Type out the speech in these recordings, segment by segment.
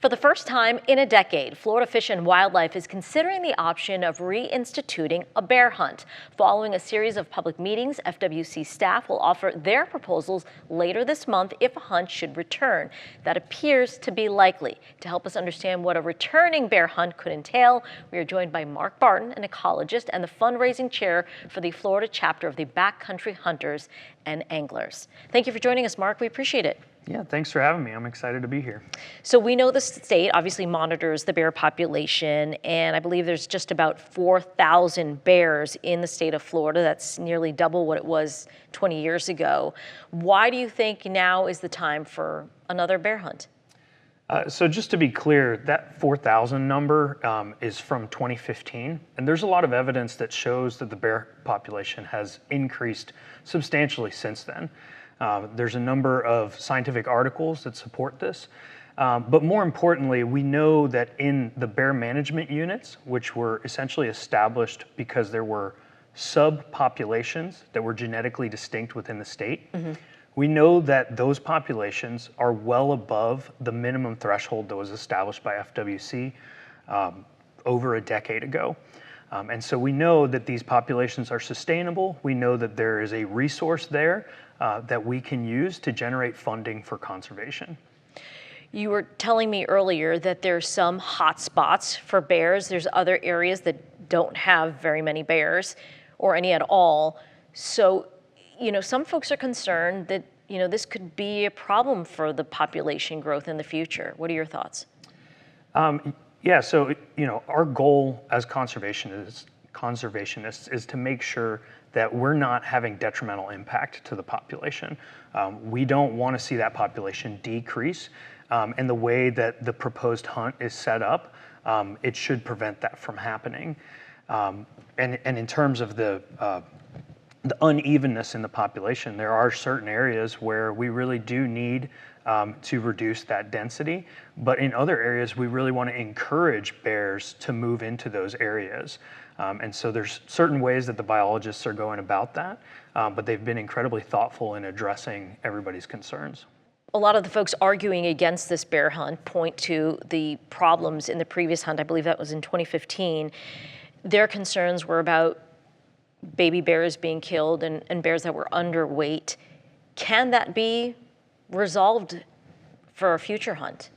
For the first time in a decade, Florida Fish and Wildlife is considering the option of reinstituting a bear hunt. Following a series of public meetings, FWC staff will offer their proposals later this month if a hunt should return. That appears to be likely. To help us understand what a returning bear hunt could entail, we are joined by Mark Barton, an ecologist and the fundraising chair for the Florida chapter of the Backcountry Hunters and Anglers. Thank you for joining us, Mark. We appreciate it. Yeah, thanks for having me. I'm excited to be here. So we know the state obviously monitors the bear population, and I believe there's just about 4,000 bears in the state of Florida. That's nearly double what it was 20 years ago. Why do you think now is the time for another bear hunt? So just to be clear, that 4,000 number is from 2015, and there's a lot of evidence that shows that the bear population has increased substantially since then. There's a number of scientific articles that support this. But more importantly, we know that in the bear management units, which were essentially established because there were subpopulations that were genetically distinct within the state, we know that those populations are well above the minimum threshold that was established by FWC over a decade ago. And so we know that these populations are sustainable. We know that there is a resource there that we can use to generate funding for conservation. You were telling me earlier that there's some hot spots for bears. There's other areas that don't have very many bears or any at all. So, some folks are concerned that, this could be a problem for the population growth in the future. What are your thoughts? Yeah, so, our goal as conservationists is to make sure that we're not having detrimental impact to the population. We don't want to see that population decrease, and the way that the proposed hunt is set up, it should prevent that from happening. And in terms of the unevenness in the population, there are certain areas where we really do need to reduce that density, but in other areas we really want to encourage bears to move into those areas. And so there's certain ways that the biologists are going about that, but they've been incredibly thoughtful in addressing everybody's concerns. A lot of the folks arguing against this bear hunt point to the problems in the previous hunt. I believe that was in 2015. Their concerns were about baby bears being killed and bears that were underweight. Can that be resolved for a future hunt?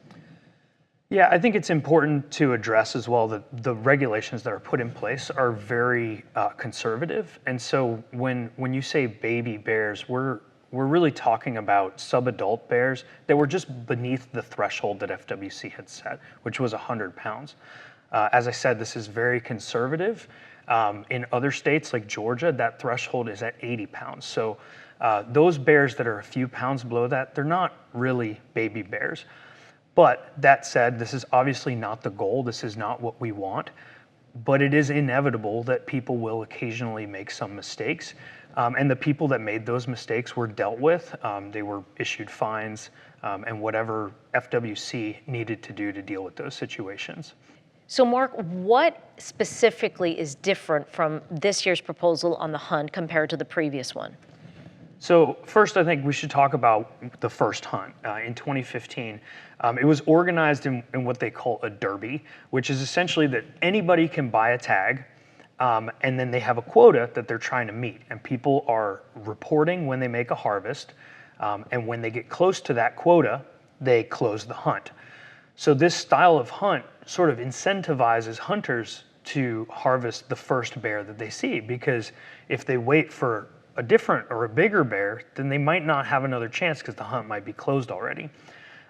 Yeah, I think it's important to address as well that the regulations that are put in place are very conservative. And so when you say baby bears, we're really talking about subadult bears that were just beneath the threshold that FWC had set, which was 100 pounds. As I said, this is very conservative. In other states like Georgia, that threshold is at 80 pounds. So those bears that are a few pounds below that, they're not really baby bears. But that said, this is obviously not the goal. This is not what we want. But it is inevitable that people will occasionally make some mistakes. And the people that made those mistakes were dealt with. They were issued fines and whatever FWC needed to do to deal with those situations. So Mark, what specifically is different from this year's proposal on the hunt compared to the previous one? So first, I think we should talk about the first hunt in 2015. It was organized in what they call a derby, which is essentially that anybody can buy a tag, and then they have a quota that they're trying to meet. And people are reporting when they make a harvest, and when they get close to that quota, they close the hunt. So this style of hunt sort of incentivizes hunters to harvest the first bear that they see, because if they wait for a different or a bigger bear, then they might not have another chance because the hunt might be closed already.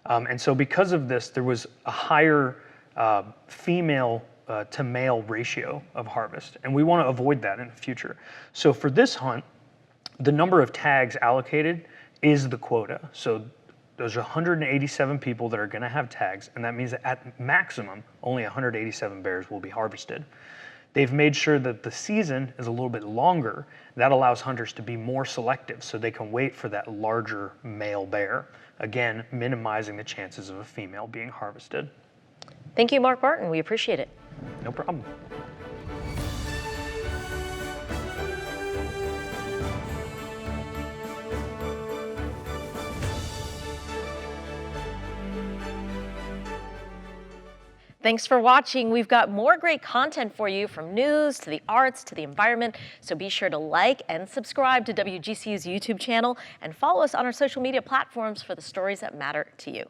And so because of this, there was a higher female to male ratio of harvest, and we want to avoid that in the future. So for this hunt, the number of tags allocated is the quota. So there's 187 people that are going to have tags, and that means that at maximum, only 187 bears will be harvested. They've made sure that the season is a little bit longer. That allows hunters to be more selective so they can wait for that larger male bear, again, minimizing the chances of a female being harvested. Thank you, Mark Barton. We appreciate it. No problem. Thanks for watching. We've got more great content for you, from news to the arts to the environment. So be sure to like and subscribe to WGCU's YouTube channel and follow us on our social media platforms for the stories that matter to you.